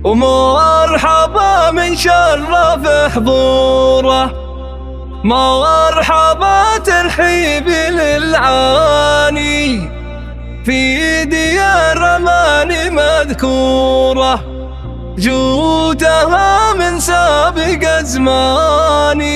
ومرحبا من شرف حضوره، مرحبا ترحيب للعاني في ديار امان مذكوره، جودها من سابق ازماني.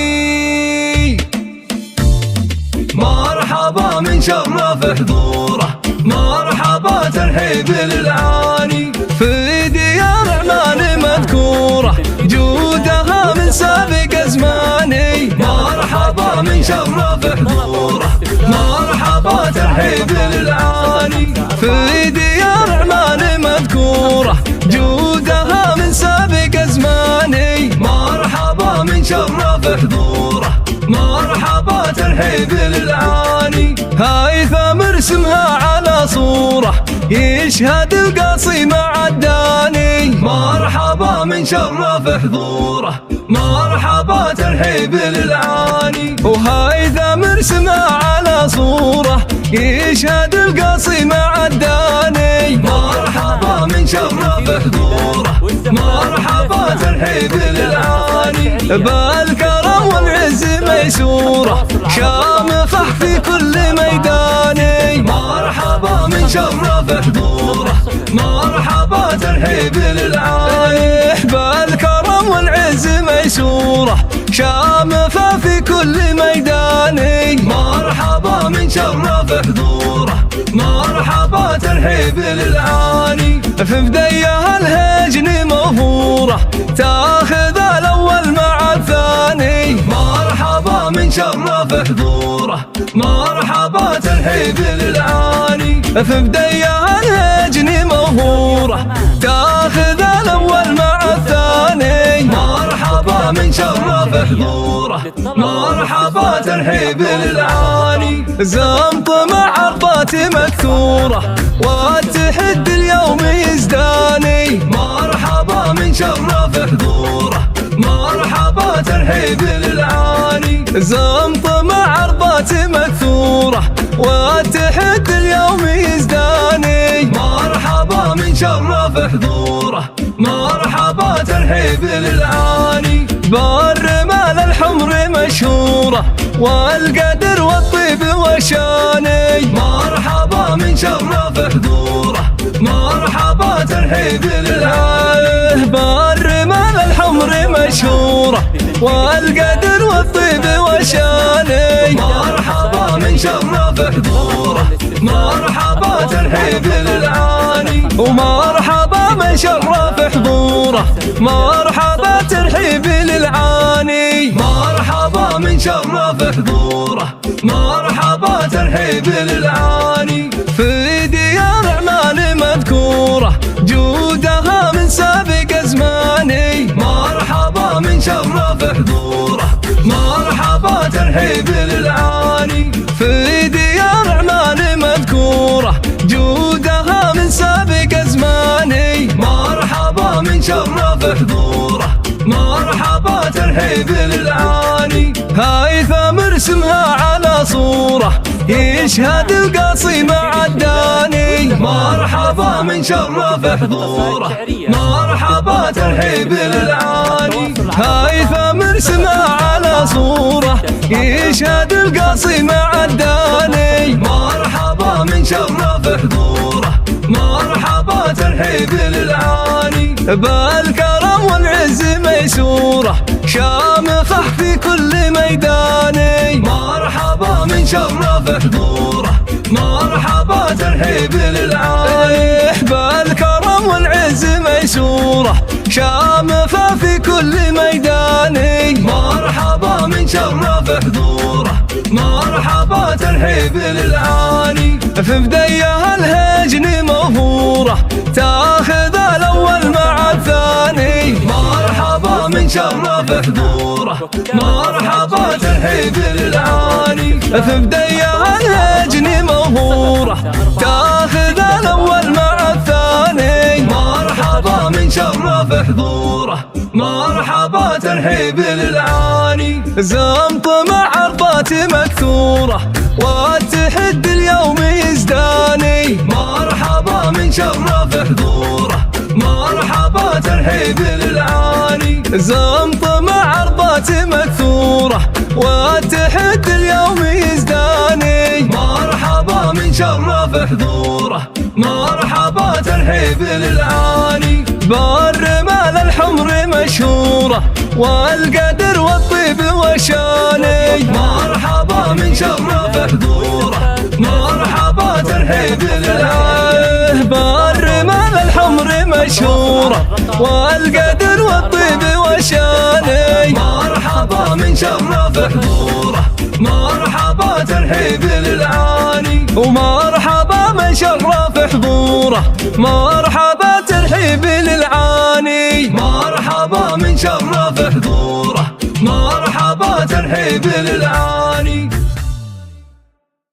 مرحبا من شرف حضوره، مرحبا ترحيب للعاني في ديار امان مذكوره، جودها من سابق ازماني. مرحبا من شرف حضوره، مرحبا ترحيب للعاني في ديار امان مذكوره، جودها من سابق ازماني. مرحبا من شرف حضوره، مرحبا ترحيب للعاني. هاي ثمر اسمها على صوره، يشهد القاصي مع الداني. مرحبا من شرف حضوره، مرحبا ترحيب للعاني. وهاي ثمر اسمها على صوره، يشهد القاصي مع الداني. مرحبا من شرف حضوره، مرحبا ترحيب للعاني. بالكرم والعز ميسوره، شامخه في كل ميداني. مرحبا من شرف حضوره، مرحبا ترحيب للعاني. بالكرم والعز ميسوره، شامخه في كل ميداني. مرحبا من شرف حضوره، مرحبا ترحيب للعاني. في بديها الهجن مغفوره، تاخذ الاول مع الثاني. مرحبا من شرف حضوره، مرحبا ترحيب للعاني. في بديها الهجن مغفوره، تاخذ الاول مع الثاني. مرحبا من شرف حضوره، مرحبا ترحيب للعاني. زمط مع عرضات مكثوره، والتحدي اليوم يزداني. مرحبا من شرف حضوره، مرحبا ترحيب للعاني. زمط مع عرضات مكثوره، والتحدي اليوم يزداني. مرحبا من شرف حضوره، مرحبا ترحيب للعاني. بالرمال الحمر مشهوره، والقدر والطيب والشاني. مرحبا من شرف حضوره، مرحبا ترحيب للعاني. بالرمال الحمر مشهوره، والقدر والطيب والشاني. مرحبا من شرف حضوره، مرحبا ترحيب للعاني. ومرحبا من شرف حضوره، مرحبا ترحيب للعاني. مرحبا من شرف حضوره، مرحبا ترحيب للعاني. في ديار امان مذكوره، جودها من سابق ازماني. مرحبا من شرف حضوره، مرحبا ترحيب للعاني. في ديار امان مذكوره، جودها من سابق ازماني. مرحبا من شرف حضوره، مرحبا ترحيب للعاني. هاي ثمر اسمها على صوره، يشهد القاصي مع الداني. مرحبا من شرف حضوره، مرحبا ترحيب للعاني. هاي ثمر اسمها على صوره، يشهد القاصي مع الداني. مرحبا من شرف حضوره، مرحبا ترحيب للعاني. بالكرم والعز ميسوره، شامخه في كل ميداني. مرحبا من شرف حضوره، مرحبا ترحيب للعاني. بالكرم والعز ميسوره، شامخه في كل ميداني. مرحبا من شرف حضوره، مرحبا ترحيب للعاني. في بديها الهجن مغفوره، تاخذ الاول مع الثاني. مرحبا من شرف حضوره، مرحبا ترحيب للعاني. في بديها الهجن مغفوره، تاخذ الاول مع الثاني. مرحبا من شرف حضوره، مرحبا ترحيب للعاني. زمط مع عرضات مكثوره، والتحدي اليوم يزداني. مرحبا من شرف حضوره، مرحبا ترحيب ترحيب للعاني. زمطم عرضات مكثورة والتحد اليوم يزداني. مرحبا من شرف حضوره مرحبا ترحيب للعاني. بالرمال الحمر مشهورة والقدر والطيب والشاني. مرحبا من شرف حضوره مرحبا ترحيب للعاني. بالرمال الحمر مشهورة والقدر والطيب والشاني. مرحبا من شرف حضوره مرحبا ترحيب للعاني. ومرحبا من شرف حضوره مرحبا ترحيب للعاني. مرحبا من شرف حضوره مرحبا ترحيب للعاني.